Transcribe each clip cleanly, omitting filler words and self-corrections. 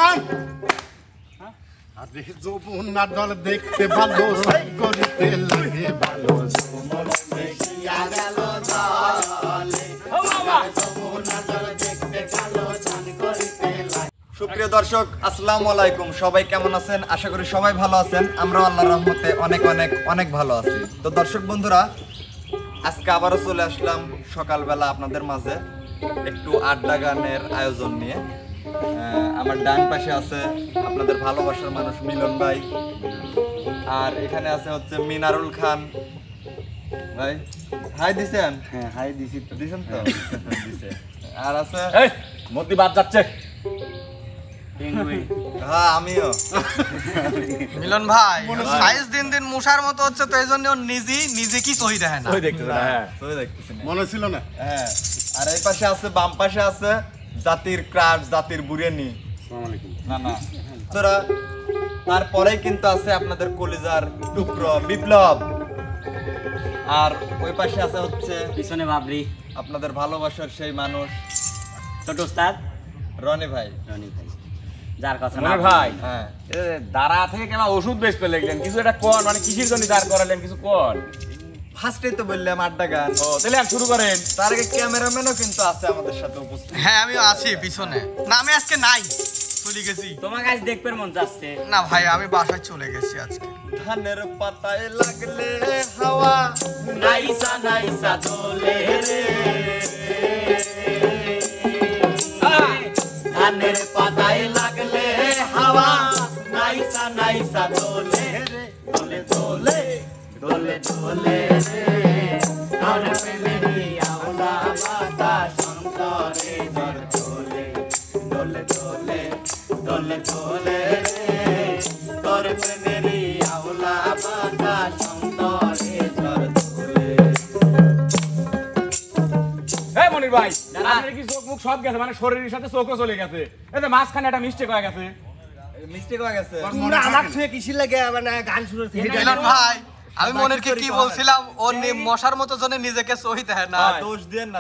থাম। আরে যমুনা জল দেখতে ভালো, সাই করিতে লাগে ভালো, যমুনা দেখিয়া গেল জলে, যমুনা জল দেখতে ভালো, চান করিতে লাগে। সুপ্রিয় দর্শক, আসসালামু আলাইকুম। সবাই কেমন আছেন? আশা করি সবাই ভালো আছেন। আমরা আল্লাহর রহমতে অনেক অনেক অনেক ভালো আছি। তো দর্শক বন্ধুরা, আজকে আবারও চলে আসলাম সকালবেলা আপনাদের মাঝে একটু আড্ডা গানের আয়োজন নিয়ে। আমার ডান পাশে আছে আপনাদের ভালোবাসার মানুষ মিলন ভাই, আর এখানে আছে হচ্ছে মিনারুল খান ভাই। হাই দিছেন? হ্যাঁ, হাই দিছি তো। দিছেন তো? দিছে। আর আছে মতি বাদ যাচ্ছে। হ্যাঁ, আমিও। মিলন ভাই সাইজ দিন দিন মুশার মতো হচ্ছে, তো এই জন্য নিজে কি সহি দেখে না। মনে ছিল না। হ্যাঁ, আর এই পাশে আছে, বাম পাশে আছে জাতির ক্রাশ, জাতির বুড়েনি। আসসালামু আলাইকুম। না না, তোরা তারপরেই কিন্তু আছে আপনাদের কলিজার টুকরো বিপ্লব, আর ওই পাশে আছে হচ্ছে পিছনে বাবরি আপনাদের ভালোবাসার সেই মানুষ ছোট উস্তাদ রনি ভাই। রনি ভাই, যার কথা মনে ভাই, হ্যাঁ, দাঁড়া থেকে কেন ওষুধ বেচতে লাগলেন? কিছু একটা কোন, মানে কিসের জন্য দাঁড় করালেন? কিছু কোন। ফার্স্টেই তো বললাম আড্ডা গান। ও তাহলে আর শুরু করেন। তার আগে ক্যামেরাম্যানও কিন্তু আছে আমাদের সাথে উপস্থিত। হ্যাঁ আমিও আছি পিছনে। না আমি আজকে নাই, চলে গেছি। তোমাকে আজ দেখবে মন যাচ্ছে। না ভাই আমি বাসায় চলে গেছি আজকে। ধানের পাতায় লাগলে হাওয়া নাইসা নাইসা দোলে রে, ধানের পাতায় লাগলে হাওয়া নাইসা নাইসা দোলে রে, দোলে দোলে দোলে দোলে রে, আর প্রেমেরই আওলা বাতাস অন্তরে ঝড় তোলে, দোলে দোলে দোলে দোলে রে, তোর প্রেমেরই আওলা বাতাস অন্তরে ঝড় তোলে। এই মনির ভাই, আপনার কি চোখ মুখ সব গেছে? মানে শরীরের সাথে চোখও চলে গেছে। এই যে মাঝখানে একটা মিস্টেক হয়ে গেছে। মিস্টেক হয়ে গেছে। তোমরা আমার ছুঁয়ে কিসি লাগে মানে গান শুরু হচ্ছে? মিলন ভাই আমি মনেরকে কি বলছিলাম, ও মশার মতো জন্য নিজেকে সহি দেখে না। দোষ দেন না,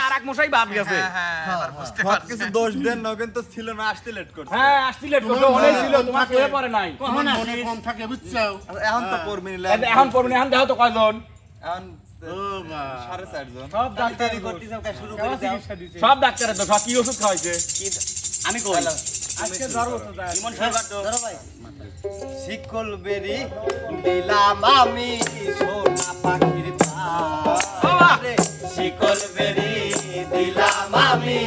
আরেক মশাই বাদ গেছে। হ্যাঁ এবার বুঝতে সব পারছি। কিছু দোষ দেন না, কিন্তু ছিল না, আসতে লেট করছে। হ্যাঁ আসতে লেট করছো, অনেক ছিল, তোমার হয়ে পড়ে নাই। কখন মনে কম থাকে বুঝছো? এখন তো পড়বি না, এখন পড়বেন, এখন দেখো তো কয়জন। এখন ও মা, 4.5 জন। সব ডাক্তার শুরু করে দাও। সব ডাক্তারের তো সব কি ওষুধ খাওয়াইছে। আমি কই আজকে ধরো তো ইমন শরবত ধরো ভাই। শিকল বেরি দিলাম আমি সোনা পাখির পায়ে, শিকল বেরি দিলাম আমি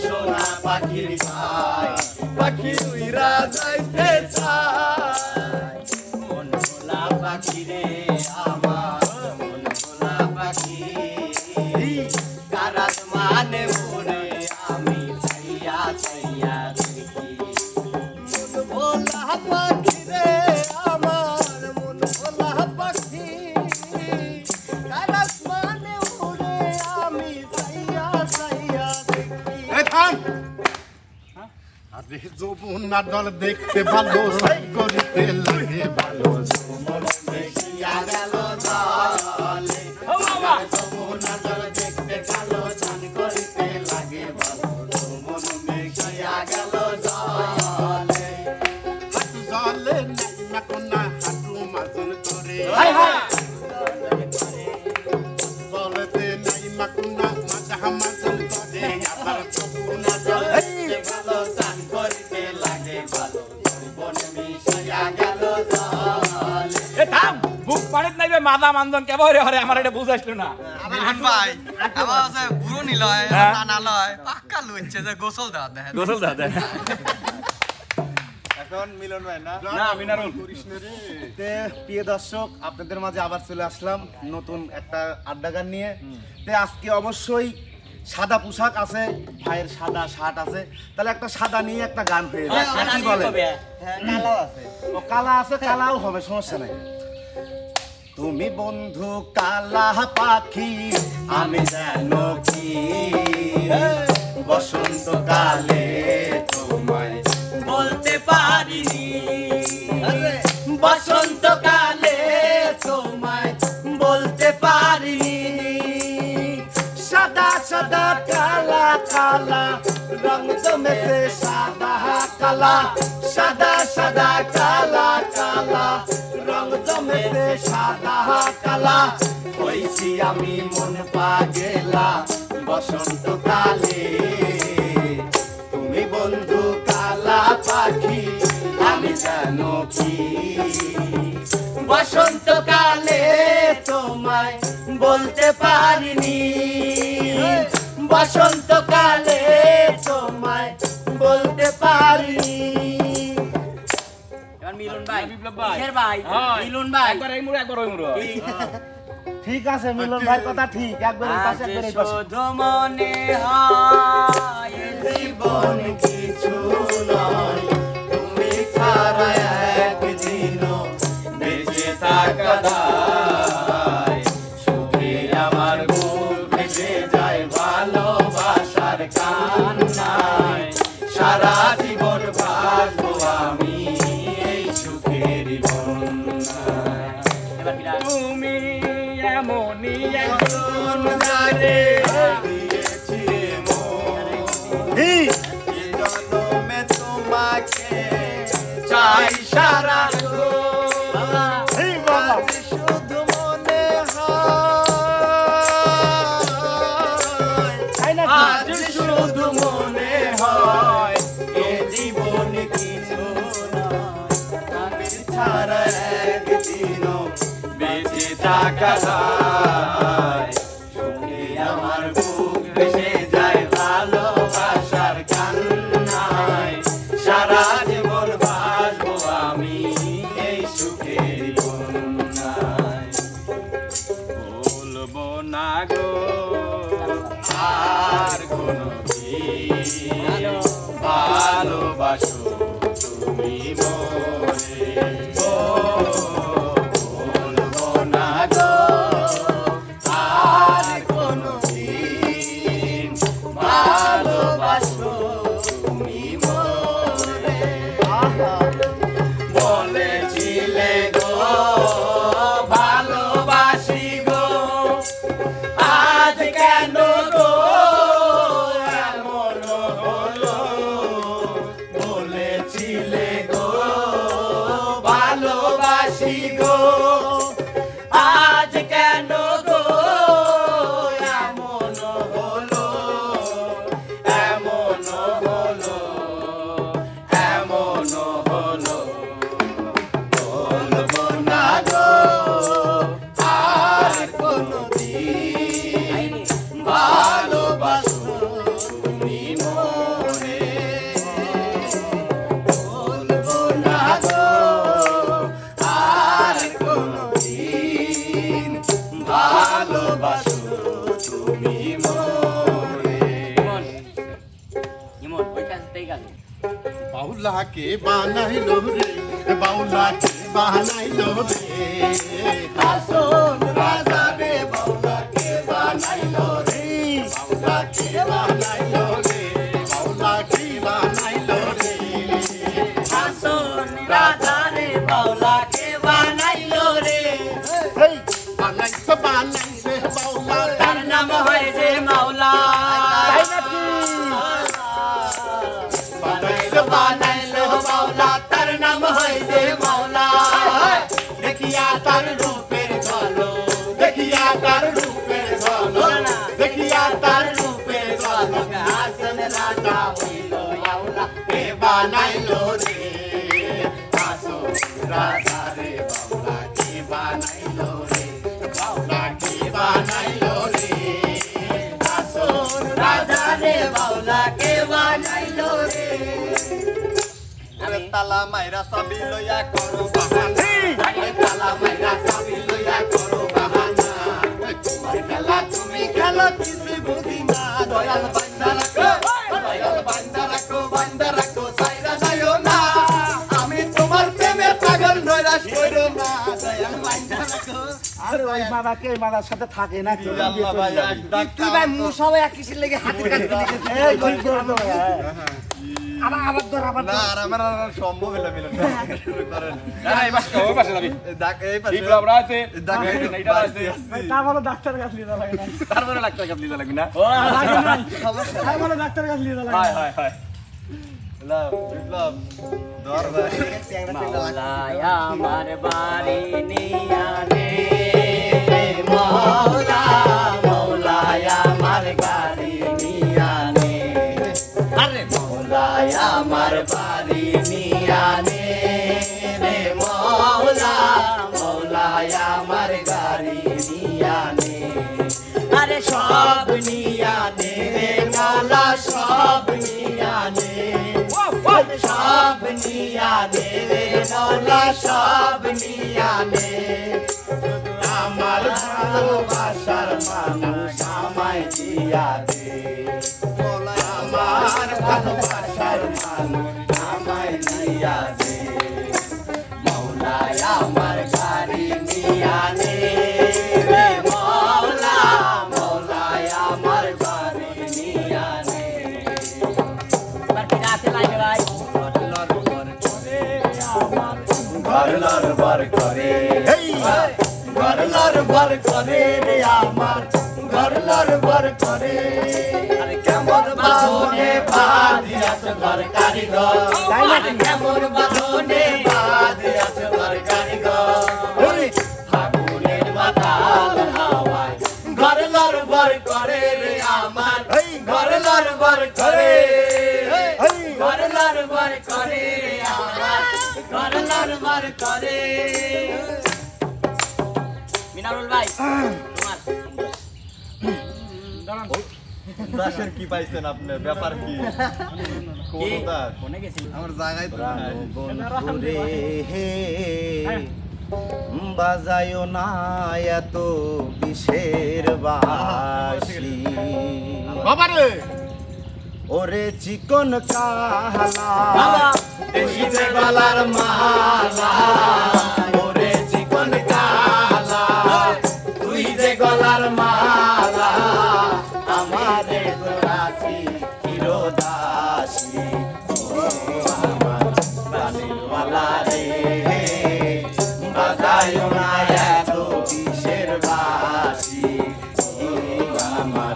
সোনা পাখির পায়, পাখি উইরা যাইতে চায়, মন ভোলা পাখি রে আমার, মন ভোলা পাখি, কারাত মানে মনে আমি চাইয়া চাইয়া দেখি, মন ভোলা পাখি রে আমার, মন ভোলা পাখি, কারাস মানে উড়ে আমি চাইয়া চাইয়া দেখি। এই থাম। আরে যমুনা জল দেখতে ভালো, সাই করিতে লাগে ভালো, যমুনা দেখিয়া গেল জলে, যমুনা জল দেখতে ভালো, চান করিতে লাগে ভালো, মন দেখিয়া গেল জলে। হাঁটু জলে নাই না কোনা, হাঁটু মাজন করে জলেতে নাই না কোনা, মাজা মাজন করে আবার যমুনা জল দেখতে ভালো, চান করিতে লাগে ভালো, মন মিশিয়া গেল জলে। এ থাম, বুক পানিত নাইবে মাদা মানজন কেবা হরে হরে, আমার এটা বুঝ আসলো না। মিলন ভাই আমার আছে বুড়ো নিলয় হ্যাঁ। নানা লয় পাক্কা লইছে যে গোসল দেওয়া দেখেন। গোসল দাদা। এখন মিলন ভাই না, না মিনারুল। তে প্রিয় দর্শক, আপনাদের মাঝে আবার চলে আসলাম নতুন একটা আড্ডা গান নিয়ে। তে আজকে অবশ্যই সাদা পোশাক আছে, ভাইয়ের সাদা শার্ট আছে, তাহলে একটা সাদা নিয়ে একটা গান হয়ে যায়, কি বলে? কালাও আছে। ও কালা আছে, কালাও হবে, সমস্যা নাই। তুমি বন্ধু কালা পাখি, আমি জানো কি বসন্তকালে তোমায় বলতে পারিনি, বসন্তকালে তোমায় বলতে পারিনি, সাদা সাদা কালা কালা রং জমেছে, সাদা কালা কালা সাদা সাদা কালা কালা রং জমেছে সাদা কালা হইছি আমি মন পাগেলা বসন্তকালে তুমি বন্ধু কালা পাখি আমি জানো কি বসন্তকালে তোমায় বলতে পারিনি বসন্তকালে তোমায় বলতে পারিনি এবার মিলন ভাই বিপ্লব ভাই কিসের ভাই হয়। মিলন ভাই একবার এই মুড়ো একবার ওই মুড়ো ঠিক আছে মিলন ভাইয়ের কথা ঠিক একবার এই পাশে একবার এই পাশে শুধু মনে হয় জীবন কিছু নয় তুমি ছাড়া একদিনও বেঁচে থাকা দায় সুখে আমার বুক ভেসে যায় ভালোবাসার কান্নায় সারা জীবন বাঁচবো আমি এই সুখের বন্যায় এবার বিরাট তুমি এমনই একজন জানে দিয়েছি রে মন এই জন্মে তোমাকে চাই সারা এই বাবা আজ শুধু মনে হয় তাই নাকি? আজ শুধু মনে হয় এ জীবন কিছু নয় তুমি ছাড়া একদিনও বেঁচে থাকা দায় সুখে আমার বুক ভেসে যায় ভালোবাসার কান্নায় সারা জীবন বাঁচবো আমি এই সুখের বন্যায় বলবো না গো আর কোনো দিন ভালোবাসো তুমি মোরে ও বলবো না গো আর কোনো দিন ভালোবাসো তুমি মোরে বলেছিলে গো ভালোবাসি গো আজ কেন গো এমন হলো বলেছিলে গো ভালোবাসি গো আজ কেন গো এমন হলো এমন হলো এমন হলো বলবো না গো আর কোনো দিন ভালোবাসো তুমি মোরে বলবো না গো আর কোনো দিন ভালোবাসো তুমি মোরে ইমন ওই কাছে দেই গেল বাউলাকে বানাইলো রে বাউলাকে বানাইলো রে আসন রাজা রে বাউলাকে বানাইলো রে বাউলাকে বানাইলো রে বাউলাকে বানাইলো রে আসন রাজা রে বাউলাকে বানাইলো রে এই বানাইছে বানাইছে বাউলা তার নাম হয় যে মাওলা তাই নাকি? বানাইলো বানাইলো বাউলা তার নাম হয় যে মাওলা দেখিয়া তার রূপের ঝলো দেখিয়া তার রূপের ঝলো দেখিয়া তার রূপের ঝলো আসন রাজা হইল আউলা কে বানাইলো রে আসন রাজা রে বাউলা কে বানাইলো রে বাউলা কে বানাইলো রে আসন রাজা রে বাউলা কে বানাইলো রে ওরে তালা মাইরা চাবি লইয়া করো বাহানা আরে তালা মাইরা চাবি লইয়া করো বাহানা তোমার খেলা তুমি খেলো কিছু বুঝি না দয়াল বান্দা রাখো সাইরা যাইও না আমি তোমার প্রেমে পাগল নৈরাশ করো না দয়াল বান্দা রাখো আর ওই মাদাকে এই মাদার সাথে থাকে নাকি? আল্লাহ ভাই এক ডাক তুই ভাই মুসাও এক কিসের লেগে হাতে কাটতে লিখেছিস? এই ঠিক করতো আবার ধর আবার না আর আমার আর সম্ভব হলো মিলন শুরু করেন না না এই পাশে ওই পাশে যাবি ডাক এই পাশে বিপ্লব আছে ডাক এইটা আছে তারপরে ডাক্তার কাছে নিয়ে যাওয়া লাগে না। তারপরে ডাক্তার কাছে নিতে লাগবি না লাগে নাই। তারপরে ডাক্তার কাছে নিয়ে যাওয়া লাগে হয় না। হয় হয় বিপ্লব ধর ভাই মাওলায় আমার বাড়ি নিয়া রে মাওলা মাওলায় আমার গাড়ি নিয়া নে আরে মাওলায় আমার বাড়ি নিয়া নে রে মাওলা মাওলায় আমার গাড়ি নিয়া নে আরে সব নিয়া নে রে মাওলা সব নিয়া নে সব নিয়া নে রে মাওলা সব নিয়া নে আমার ভালোবাসার মানুষ আমায় দিয়া দে আমার ভালোবাসার মানুষ আমায় দিয়া দে মাওলায় আমার গাড়ি নিয়া নে রে মাওলা মাওলায় আমার গাড়ি নিয়া নে ঘর বার করে ঘর বার করে রে আমার ঘর বার করে আরে কেমন বাঁধনে বাঁধিয়াছ ঘর কারিগর আরে কেমন বাঁধনে বাঁধিয়াছ ঘর কারিগর ওরে ফাগুনের বাতাল হাওয়ায় ঘর বার করে রে আমার ঘর বার করে ঘর বার করে আমার ঘর বার করে মিনারুল ভাই তোমার দাসের কি পাইছেন আপনি ব্যাপার কি কোন দাস কোনে গেছি আমার জায়গায় তো নাই। বন্ধুরে হে বাজায়ো না এত বিষের বাঁশি বাবারে ওরে চিকন কালা দেশিতে গলার মালা ওরে চিকন কালা তুই যে গলার মালা আমারে গোরাছি চিরদাসী আমার প্রাণের মালা রে বাজায়ো না এত বিষের বাঁশি আমার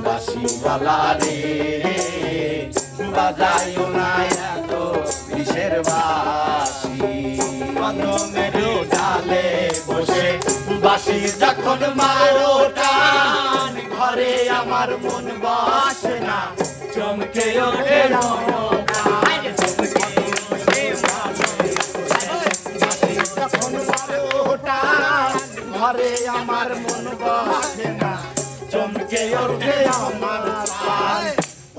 বাঁশিওয়ালা রে বাজায়ো না এত বিষের বাঁশি কদমেরও ডালে বসে বাঁশি যখন মারো টান ঘরে আমার মন বসে না চমকে ওঠে মনপ্রাণ। চমকে ওঠে বাঁশি যখন মারো টান ঘরে আমার মন বসে না চমকে ওঠে আমার প্রাণ।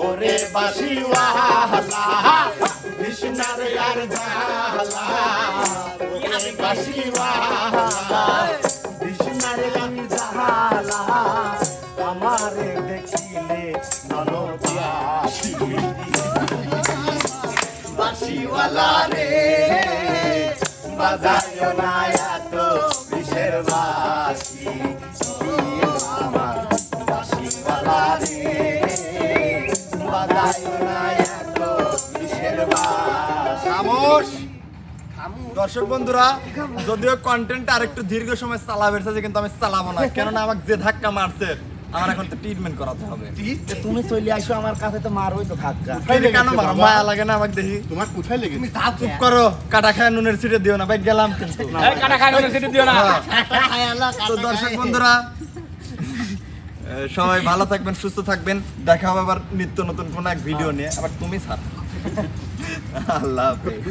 ওরে বাঁশিওয়ালা কৃষ্ণার আর জালা ওরে বাঁশিওয়ালা কৃষ্ণার আর জালা আমারে দেখিলে ননবাসি বাঁশিওয়ালা রে বাজায়ো না এত বিষের বাঁশি আমার বাঁশিওয়ালা রে বাজায়ো না এত বিষের বাঁশি। খামোশ। দর্শক বন্ধুরা যদিও কন্টেন্ট আর একটু দীর্ঘ সময় চালাবে কিন্তু আমি চালাবো না, কেননা আমাকে যে ধাক্কা মারছে আমার এখন তো ট্রিটমেন্ট করাতে হবে। তুমি চলে আসো আমার কাছে তো মারবই তো ধাক্কা। কেন মারো? মায়া লাগে না আমাকে দেখি? তোমার কোথায় লেগেছে? চুপ করো, কাটা খায় নুনের ছিটে দিও না ভাই, গেলাম কিন্তু। এই কাটা খাই না সেটা দিও না তো দর্শক বন্ধুরা সবাই ভালো থাকবেন, সুস্থ থাকবেন, দেখা হবে আবার নিত্য নতুন কোনো এক ভিডিও নিয়ে। আবার তুমি ছাড়। আল্লাহ হাফেজ।